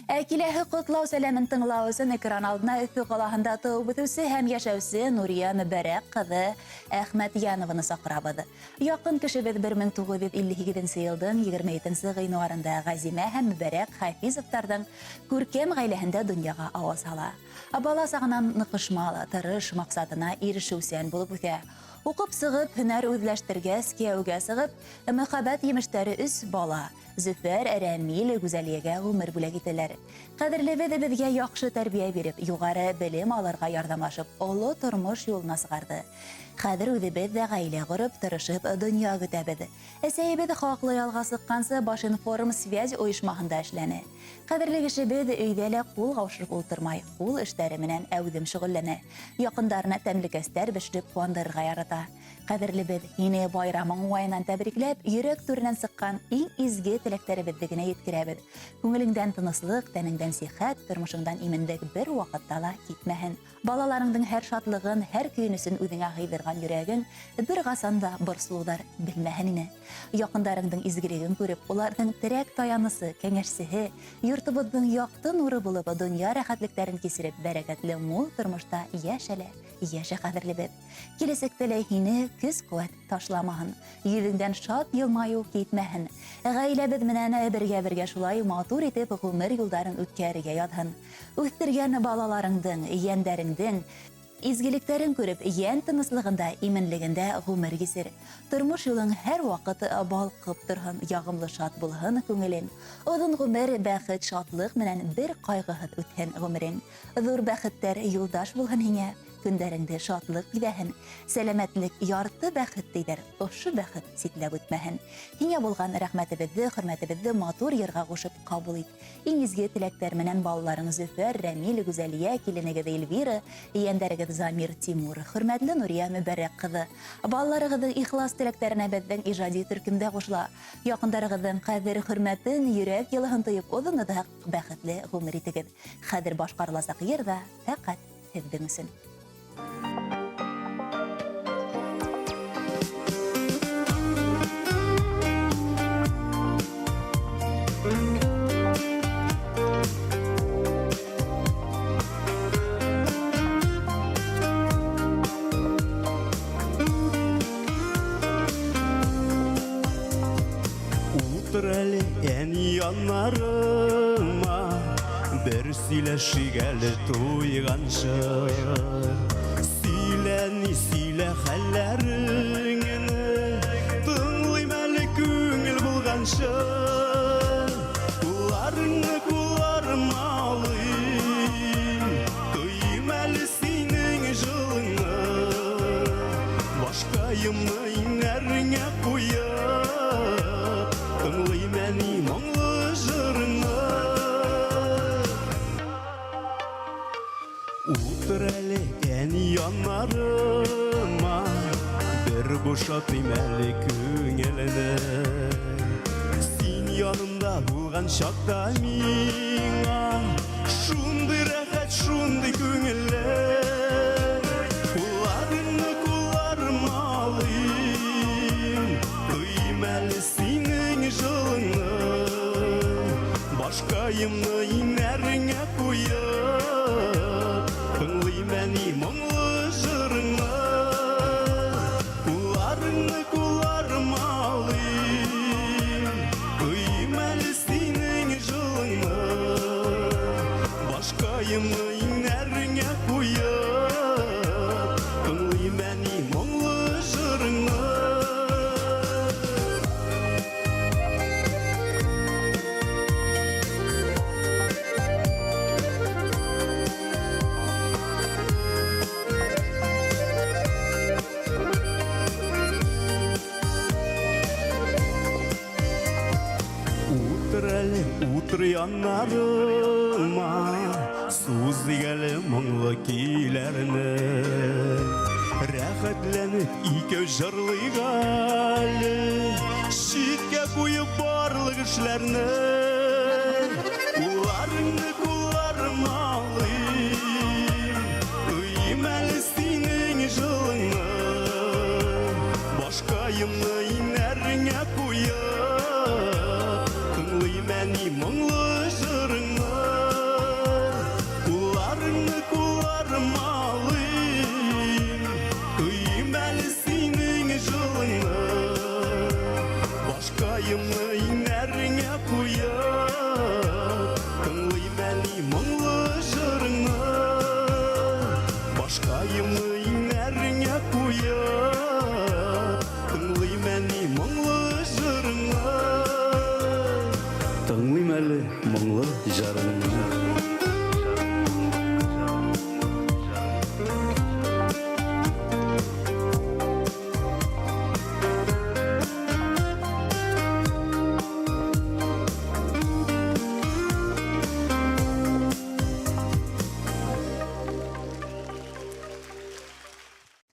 Әкиләһе котлау сәламын тыңлау өсөн экран алдына Өфө қалаһында тыуып үҫеүсе һәм яшәүсе Нурия Мөбәрәк ҡыҙы Әхмәтйәнованы саҡырабыҙ. Яҡын кешебеҙ 1958 йылдың 27 ғинуарында Ғазимә һәм Мөбәрәк Хафизовтарҙың күркәм ғаиләһендә донъяға ауаз һала. Бала сағынан ныҡышмалы, тырыш маҡсатына ирешеүсән булып үҫә. Уҡып сығып, һөнәр үҙләштергәс, кейәүгә сығып, мөхәббәт емештәре 3 бала. Зөфәр, Рәмил, Гүзәлиәгә ғүмер бүләк итәләр. Ҡәҙерлебеҙ беҙгә яҡшы тәрбиә биреп, юғары белем алырға ярҙамлашып, оло тормош юлына сығарҙы. Хәҙер үҙебеҙ ҙә ғаилә ҡорып, тырышып, донъя көтәбеҙ. Әсәйебеҙ хаҡлы ялға сыҡҡансы Башинформ связь ойошмаһында эшләне. Ҡәҙерле кешебеҙ өйҙә лә ҡул ҡаушырып ултырмай, ҡул эштәре менән әүҙем шөғөлләнә. Яҡындарына тәмлекәстәр бешереп ҡыуандырырға ярата. Ҡәҙерлебеҙ, һине байрамың уңайынан тәбрикләп, йөрәк түренән сыҡҡан иң изге теләктәребеҙҙе генә еткерәбеҙ. Күңелеңдән тыныслыҡ, тәнеңдән сихәт, тормошоңдан имендек бер ваҡытта ла китмәһен. Балаларыңдың һәр шатлығын, һәр көйөнөсөн үҙеңә һыйҙырған йөрәгең бер ҡасан да борсолоуҙар белмәһен ине. Яҡындарыңдың изгелеген күреп, уларҙың терәк таянысы, кәңәшсеһе, йортобоҙҙоң яҡты нуры булып, донъя рәхәтлектәрен кисереп, бәрәкәтле мул тормошта йәшәлә, йәшә ҡәҙерлебеҙ. Киләсәктә лә һине көс-ҡеүәт ташламаһын, йөҙөңдән шат йылмайыу китмәһен. Ғаиләбеҙ менән бергә шулай матур итеп ғүмер юлдарын үткәрергә яҙһын. Үҫтергән балаларыңдың, йәндәреңдең изгелектәрен күреп, йән тыныслығында, именлегендә ғүмер кисер. Тормош юлың һәр ваҡыт балҡып торһон, яғымлы шат булһын күңелең. Оҙон ғүмер, бәхет, шатлыҡ менән бер ҡайғыһыҙ үтһен ғүмерең. Ҙур бәхеттәр юлдаш булһын һиңә. Көндәреңде шатлык биҙәһен, сәләмәтлек ярты бәхет тейҙәр, ошо бәхет ситләп үтмәһен. Һиңә булған рәхмәтебеҙҙе, хөрмәтебеҙҙе матур йырға ҡушып ҡабул ит. Иң изге теләктәр менән балаларың Зөфәр, Рәмил, Гүзәлиә, киленегеҙ Эльвира, ейәндәрегеҙ Замир, Тимур, хөрмәтле Нурия Мөбәрәк ҡыҙы. Балаларығыҙҙың ихлас теләктәренә беҙҙең ижади төркөмдә ҡушыла. Яҡындарығыҙҙың ҡәҙер, хөрмәтен, йөрәк йылыһын тойоп, оҙон-оҙаҡ бәхетле ғүмер итегеҙ. Хәҙер башҡарыласаҡ йыр ҙа фәҡәт һеҙҙең өсөн. Утыр әле ән янарыма, бер сөйләшик әле туйғансы. Сөйлә хәлләреңне, тыңлайым әле күңел булғансы. Куларыңны куларыма алыйым, тойым әле синең жылыңны. Башҡайымны иңәреңә ҡуйып, тыңлайым әни моңло жырыңны. Утыр әле ән янарыма, бер бушатыйм әле күңелне. Син янымда булған шаҡта миңа шундай рәхәт, шундай күңелле. Куларыңны куларыма алыйым, тойым әле синең жылыңны. Башҡайымны иңәреңә ҡуйып, тыңлайым әни моңло жырыңны. Куларыңны куларыма алыйым, тойым әле синең жылыңны. Башҡайымны иңәреңә ҡуйып, тыңлайым әни моңло жырыңны. Утыр янарыма, сузый әле моңло көйләрне. Рәхәтләнеп икәү жырлыйк әле, читкә ҡуйып барлыҡ эшләрне.